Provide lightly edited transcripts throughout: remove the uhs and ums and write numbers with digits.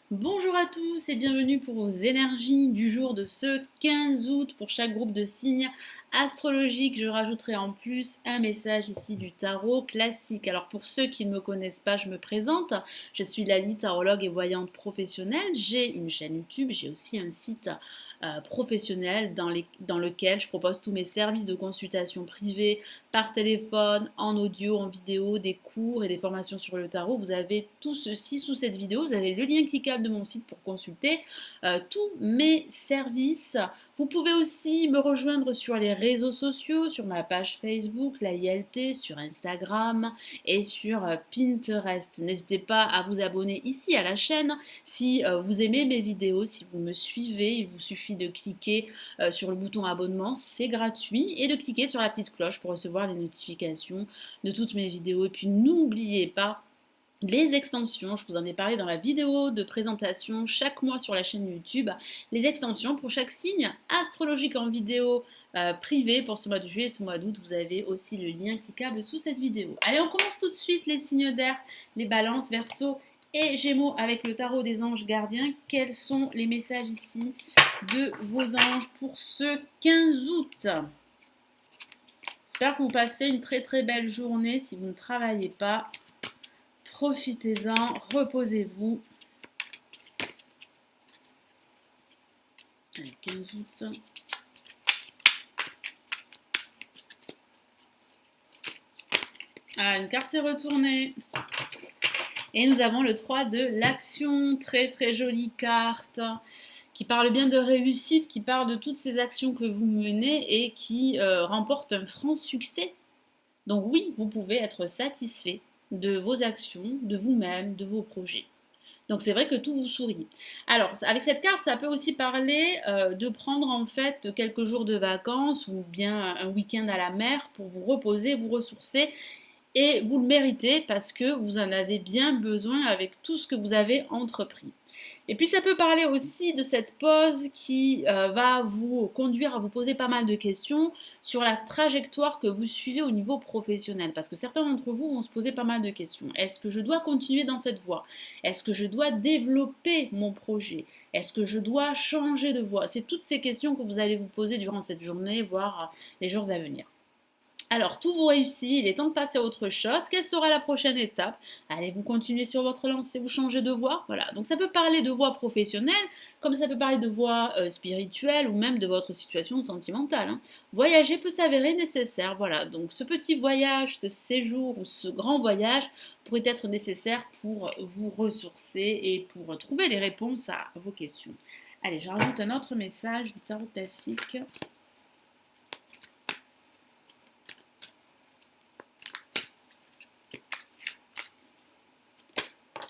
Bonjour à tous et bienvenue pour vos énergies du jour de ce 15 août. Pour chaque groupe de signes astrologiques, je rajouterai en plus un message ici du tarot classique. Alors pour ceux qui ne me connaissent pas, je me présente. Je suis Lali, tarologue et voyante professionnelle. J'ai une chaîne YouTube, j'ai aussi un site professionnel dans lequel je propose tous mes services de consultation privée par téléphone, en audio, en vidéo, des cours et des formations sur le tarot. Vous avez tout ceci sous cette vidéo. Vous avez le lien cliquable de mon site pour consulter tous mes services. Vous pouvez aussi me rejoindre sur les réseaux sociaux, sur ma page Facebook, la ILT, sur Instagram et sur Pinterest. N'hésitez pas à vous abonner ici à la chaîne si vous aimez mes vidéos, si vous me suivez. Il vous suffit de cliquer sur le bouton abonnement, c'est gratuit, et de cliquer sur la petite cloche pour recevoir les notifications de toutes mes vidéos. Et puis n'oubliez pas les extensions, je vous en ai parlé dans la vidéo de présentation chaque mois sur la chaîne YouTube, les extensions pour chaque signe astrologique en vidéo privée pour ce mois de juillet et ce mois d'août. Vous avez aussi le lien cliquable sous cette vidéo. Allez, on commence tout de suite les signes d'air, les balances, verseau et gémeaux avec le tarot des anges gardiens. Quels sont les messages ici de vos anges pour ce 15 août? J'espère que vous passez une très très belle journée si vous ne travaillez pas. Profitez-en, reposez-vous. Allez, 15 août. Ah, une carte s'est retournée. Et nous avons le 3 de l'action. Très très jolie carte qui parle bien de réussite, qui parle de toutes ces actions que vous menez et qui remporte un franc succès. Donc oui, vous pouvez être satisfait de vos actions, de vous-même, de vos projets. Donc c'est vrai que tout vous sourit. Alors avec cette carte, ça peut aussi parler de prendre en fait quelques jours de vacances ou bien un week-end à la mer pour vous reposer, vous ressourcer. Et vous le méritez parce que vous en avez bien besoin avec tout ce que vous avez entrepris. Et puis ça peut parler aussi de cette pause qui va vous conduire à vous poser pas mal de questions sur la trajectoire que vous suivez au niveau professionnel. Parce que certains d'entre vous vont se poser pas mal de questions. Est-ce que je dois continuer dans cette voie? Est-ce que je dois développer mon projet? Est-ce que je dois changer de voie? C'est toutes ces questions que vous allez vous poser durant cette journée, voire les jours à venir. Alors, tout vous réussit, il est temps de passer à autre chose. Quelle sera la prochaine étape? Allez, vous continuez sur votre lancée, vous changez de voie? Voilà, donc ça peut parler de voie professionnelle, comme ça peut parler de voie spirituelle ou même de votre situation sentimentale, hein. Voyager peut s'avérer nécessaire, voilà. Donc ce petit voyage, ce séjour ou ce grand voyage pourrait être nécessaire pour vous ressourcer et pour trouver les réponses à vos questions. Allez, je rajoute un autre message du tarot classique.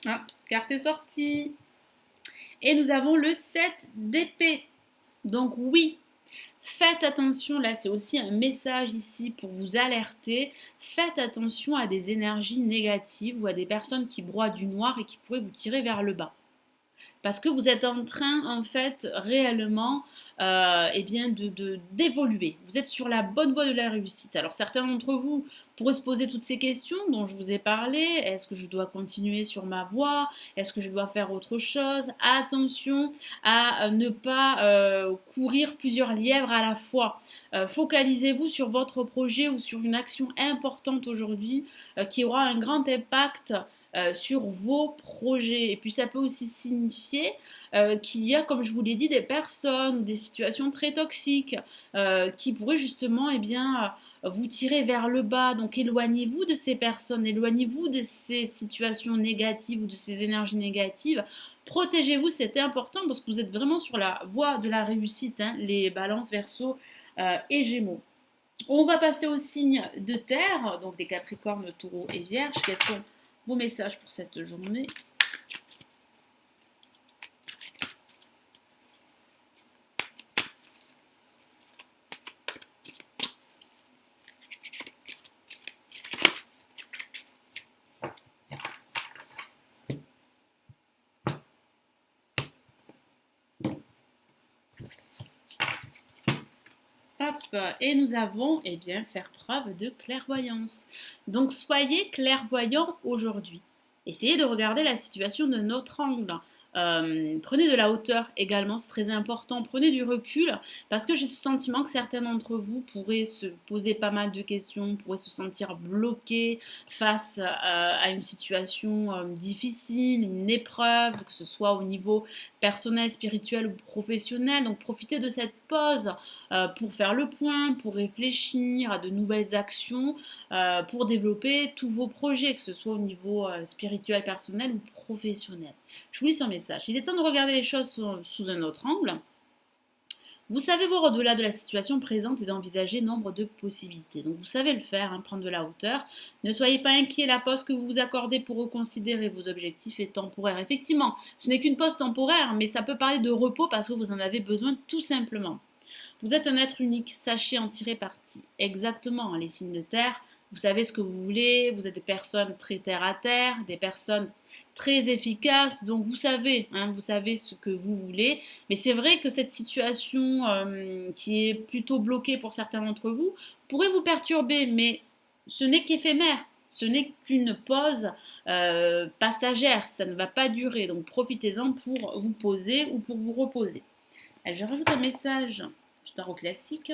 Ah, carte est sortie. Et nous avons le 7 d'épée. Donc oui, faites attention, là c'est aussi un message ici pour vous alerter. Faites attention à des énergies négatives ou à des personnes qui broient du noir et qui pourraient vous tirer vers le bas. Parce que vous êtes en train, en fait, réellement, eh bien, d'évoluer. Vous êtes sur la bonne voie de la réussite. Alors, certains d'entre vous pourraient se poser toutes ces questions dont je vous ai parlé. Est-ce que je dois continuer sur ma voie? Est-ce que je dois faire autre chose? Attention à ne pas courir plusieurs lièvres à la fois. Focalisez-vous sur votre projet ou sur une action importante aujourd'hui qui aura un grand impact sur vos projets. Et puis ça peut aussi signifier qu'il y a, comme je vous l'ai dit, des personnes, des situations très toxiques qui pourraient justement vous tirer vers le bas. Donc éloignez-vous de ces personnes, éloignez-vous de ces situations négatives ou de ces énergies négatives. Protégez-vous, c'est important parce que vous êtes vraiment sur la voie de la réussite, hein, les balances, verseaux et gémeaux. On va passer aux signes de terre, donc les capricornes, taureaux et vierges. Quels sont vos messages pour cette journée? Hop, et nous avons, eh bien, faire preuve de clairvoyance. Donc, soyez clairvoyant aujourd'hui. Essayez de regarder la situation d'un autre angle. Prenez de la hauteur également, c'est très important. Prenez du recul parce que j'ai ce sentiment que certains d'entre vous pourraient se poser pas mal de questions, pourraient se sentir bloqués face à une situation difficile, une épreuve, que ce soit au niveau personnel, spirituel ou professionnel. Donc profitez de cette pause pour faire le point, pour réfléchir à de nouvelles actions, pour développer tous vos projets, que ce soit au niveau spirituel, personnel ou professionnel. Je vous lis son message. Il est temps de regarder les choses sous un autre angle. Vous savez voir au-delà de la situation présente et d'envisager nombre de possibilités. Donc vous savez le faire, hein, prendre de la hauteur. Ne soyez pas inquiet, la pause que vous vous accordez pour reconsidérer vos objectifs est temporaire. Effectivement, ce n'est qu'une pause temporaire, mais ça peut parler de repos parce que vous en avez besoin tout simplement. Vous êtes un être unique, sachez en tirer parti. Exactement, les signes de terre, vous savez ce que vous voulez, vous êtes des personnes très terre à terre, des personnes très efficaces, donc vous savez, hein, vous savez ce que vous voulez. Mais c'est vrai que cette situation qui est plutôt bloquée pour certains d'entre vous pourrait vous perturber, mais ce n'est qu'éphémère. Ce n'est qu'une pause passagère, ça ne va pas durer, donc profitez-en pour vous poser ou pour vous reposer. Je rajoute un message du tarot classique.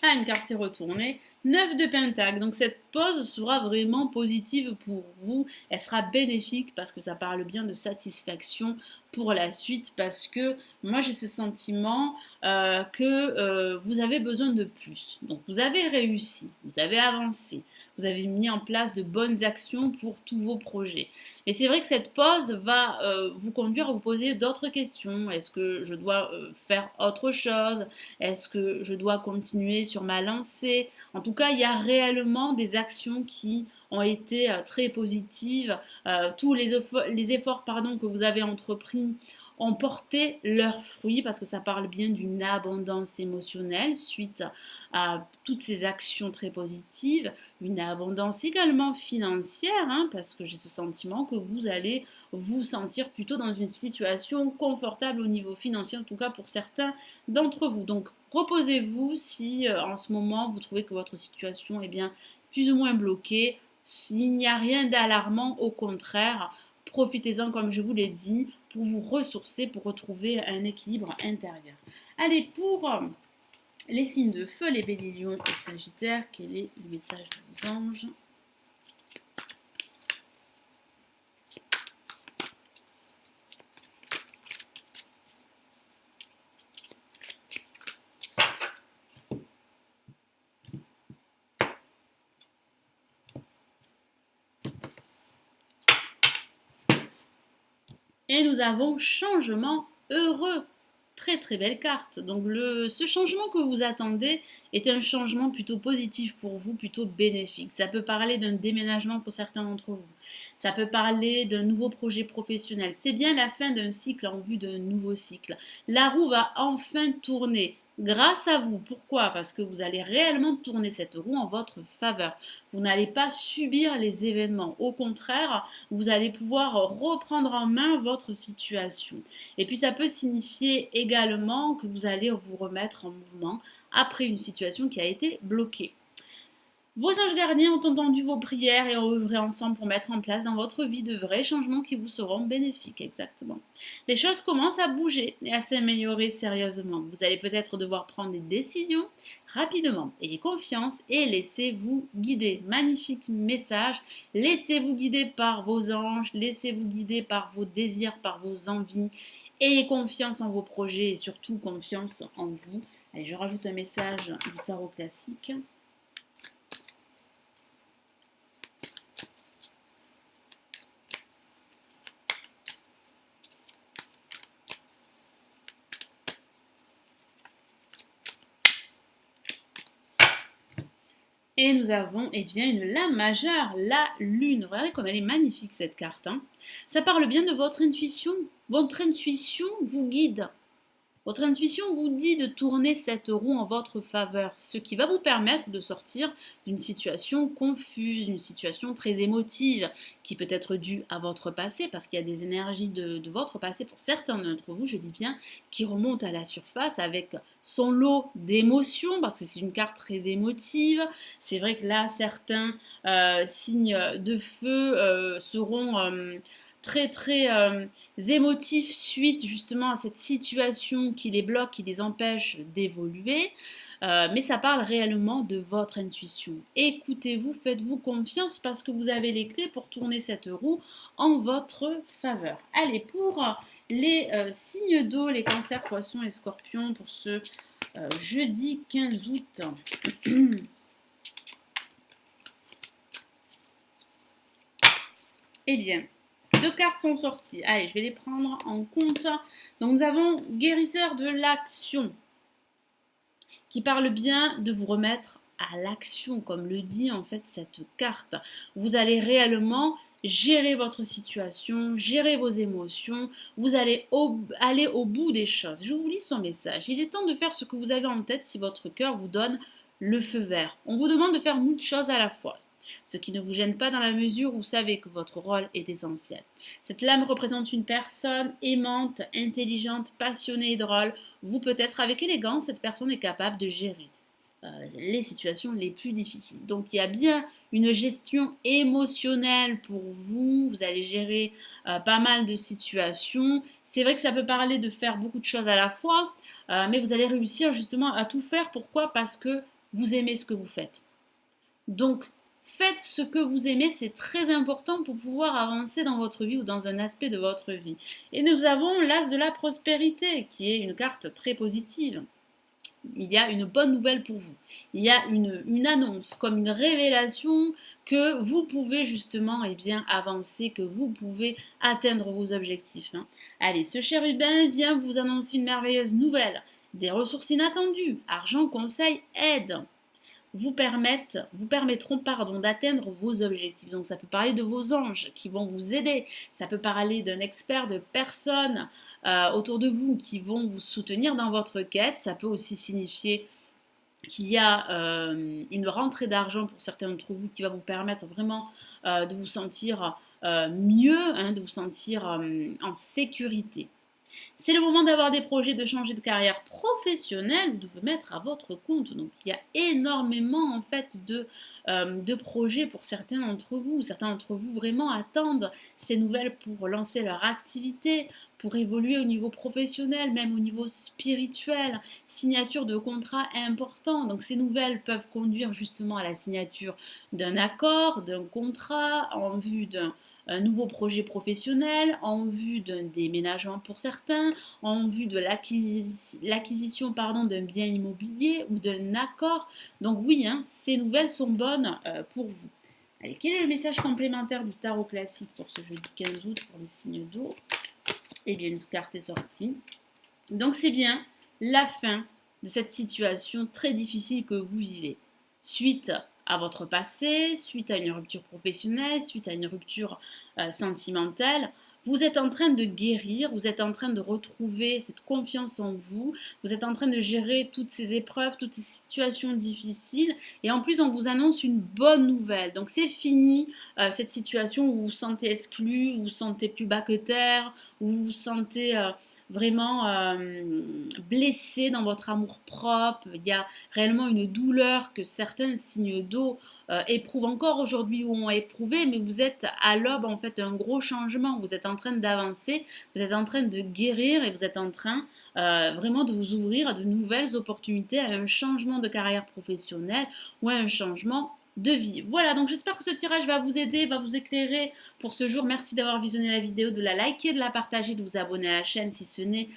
Ah, une carte s'est retournée. 9 de Pentacle. Donc cette pause sera vraiment positive pour vous. Elle sera bénéfique parce que ça parle bien de satisfaction pour la suite. Parce que moi j'ai ce sentiment que vous avez besoin de plus. Donc vous avez réussi, vous avez avancé, vous avez mis en place de bonnes actions pour tous vos projets. Et c'est vrai que cette pause va vous conduire à vous poser d'autres questions. Est-ce que je dois faire autre chose? Est-ce que je dois continuer sur ma lancée? En tout cas, il y a réellement des actions qui ont été très positives. Tous les efforts pardon, que vous avez entrepris ont porté leurs fruits parce que ça parle bien d'une abondance émotionnelle suite à toutes ces actions très positives, une abondance également financière hein, parce que j'ai ce sentiment que vous allez vous sentir plutôt dans une situation confortable au niveau financier, en tout cas pour certains d'entre vous. Donc reposez-vous si en ce moment vous trouvez que votre situation est bien plus ou moins bloquée. S'il n'y a rien d'alarmant, au contraire, profitez-en comme je vous l'ai dit pour vous ressourcer, pour retrouver un équilibre intérieur. Allez, pour les signes de feu, les béliers, lions et sagittaires, quel est le message de vos anges ? Et nous avons changement heureux. Très très belle carte. Donc ce changement que vous attendez est un changement plutôt positif pour vous, plutôt bénéfique. Ça peut parler d'un déménagement pour certains d'entre vous. Ça peut parler d'un nouveau projet professionnel. C'est bien la fin d'un cycle en vue d'un nouveau cycle. La roue va enfin tourner. Grâce à vous. Pourquoi? Parce que vous allez réellement tourner cette roue en votre faveur. Vous n'allez pas subir les événements. Au contraire, vous allez pouvoir reprendre en main votre situation. Et puis ça peut signifier également que vous allez vous remettre en mouvement après une situation qui a été bloquée. Vos anges gardiens ont entendu vos prières et ont œuvré ensemble pour mettre en place dans votre vie de vrais changements qui vous seront bénéfiques, exactement. Les choses commencent à bouger et à s'améliorer sérieusement. Vous allez peut-être devoir prendre des décisions rapidement. Ayez confiance et laissez-vous guider. Magnifique message. Laissez-vous guider par vos anges, laissez-vous guider par vos désirs, par vos envies. Ayez confiance en vos projets et surtout confiance en vous. Allez, je rajoute un message du tarot classique. Et nous avons eh bien, une lame majeure, la lune. Regardez comme elle est magnifique cette carte. Hein. Ça parle bien de votre intuition. Votre intuition vous guide. Votre intuition vous dit de tourner cette roue en votre faveur, ce qui va vous permettre de sortir d'une situation confuse, d'une situation très émotive, qui peut être due à votre passé, parce qu'il y a des énergies de votre passé pour certains d'entre vous, je dis bien, qui remontent à la surface avec son lot d'émotions, parce que c'est une carte très émotive. C'est vrai que là, certains signes de feu seront très très émotifs suite justement à cette situation qui les bloque, qui les empêche d'évoluer. Mais ça parle réellement de votre intuition. Écoutez-vous, faites-vous confiance parce que vous avez les clés pour tourner cette roue en votre faveur. Allez, pour les signes d'eau, les cancers, poissons et scorpions pour ce jeudi 15 août. Eh bien, 2 cartes sont sorties. Allez, je vais les prendre en compte. Donc, nous avons guérisseur de l'action qui parle bien de vous remettre à l'action, comme le dit en fait cette carte. Vous allez réellement gérer votre situation, gérer vos émotions, vous allez aller au bout des choses. Je vous lis son message. Il est temps de faire ce que vous avez en tête si votre cœur vous donne le feu vert. On vous demande de faire beaucoup de choses à la fois, ce qui ne vous gêne pas dans la mesure où vous savez que votre rôle est essentiel. Cette lame représente une personne aimante, intelligente, passionnée et drôle. Vous, peut-être avec élégance, cette personne est capable de gérer les situations les plus difficiles. Donc il y a bien une gestion émotionnelle pour vous. Vous allez gérer pas mal de situations. C'est vrai que ça peut parler de faire beaucoup de choses à la fois, mais vous allez réussir justement à tout faire. Pourquoi? Parce que vous aimez ce que vous faites. Donc, faites ce que vous aimez, c'est très important pour pouvoir avancer dans votre vie ou dans un aspect de votre vie. Et nous avons l'as de la prospérité, qui est une carte très positive. Il y a une bonne nouvelle pour vous. Il y a une annonce, comme une révélation que vous pouvez justement avancer, que vous pouvez atteindre vos objectifs. Allez, ce chérubin vient vous annoncer une merveilleuse nouvelle. Des ressources inattendues, argent, conseil, aide vous permettront d'atteindre vos objectifs. Donc ça peut parler de vos anges qui vont vous aider, ça peut parler d'un expert, de personnes autour de vous qui vont vous soutenir dans votre quête. Ça peut aussi signifier qu'il y a une rentrée d'argent pour certains d'entre vous qui va vous permettre vraiment de vous sentir mieux, de vous sentir en sécurité. C'est le moment d'avoir des projets, de changer de carrière professionnelle ou de vous mettre à votre compte. Donc il y a énormément en fait de projets pour certains d'entre vous. Certains d'entre vous vraiment attendent ces nouvelles pour lancer leur activité, pour évoluer au niveau professionnel, même au niveau spirituel, signature de contrats importants. Donc ces nouvelles peuvent conduire justement à la signature d'un accord, d'un contrat en vue d'un nouveau projet professionnel, en vue d'un déménagement pour certains, en vue de l'acquisition d'un bien immobilier ou d'un accord. Donc oui, ces nouvelles sont bonnes pour vous. Allez, quel est le message complémentaire du tarot classique pour ce jeudi 15 août pour les signes d'eau? Eh bien, une carte est sortie. Donc c'est bien la fin de cette situation très difficile que vous vivez. Suite à votre passé, suite à une rupture professionnelle, suite à une rupture sentimentale, vous êtes en train de guérir, vous êtes en train de retrouver cette confiance en vous, vous êtes en train de gérer toutes ces épreuves, toutes ces situations difficiles, et en plus on vous annonce une bonne nouvelle. Donc c'est fini cette situation où vous vous sentez exclu, où vous vous sentez plus bas que terre, où vous vous sentez vraiment blessé dans votre amour propre. Il y a réellement une douleur que certains signes d'eau éprouvent encore aujourd'hui ou ont éprouvé, mais vous êtes à l'aube en fait d'un gros changement. Vous êtes en train d'avancer, vous êtes en train de guérir et vous êtes en train vraiment de vous ouvrir à de nouvelles opportunités, à un changement de carrière professionnelle ou à un changement de vie. Voilà, donc j'espère que ce tirage va vous aider, va vous éclairer pour ce jour. Merci d'avoir visionné la vidéo, de la liker, de la partager, de vous abonner à la chaîne si ce n'est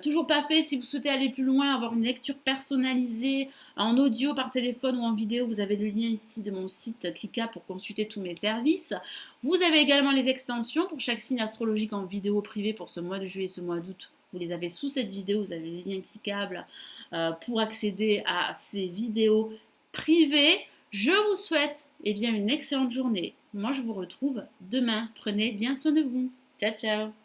toujours pas fait. Si vous souhaitez aller plus loin, avoir une lecture personnalisée en audio, par téléphone ou en vidéo, vous avez le lien ici de mon site Clica pour consulter tous mes services. Vous avez également les extensions pour chaque signe astrologique en vidéo privée pour ce mois de juillet et ce mois d'août. Vous les avez sous cette vidéo, vous avez le lien cliquable pour accéder à ces vidéos privées. Je vous souhaite une excellente journée. Moi, je vous retrouve demain. Prenez bien soin de vous. Ciao, ciao.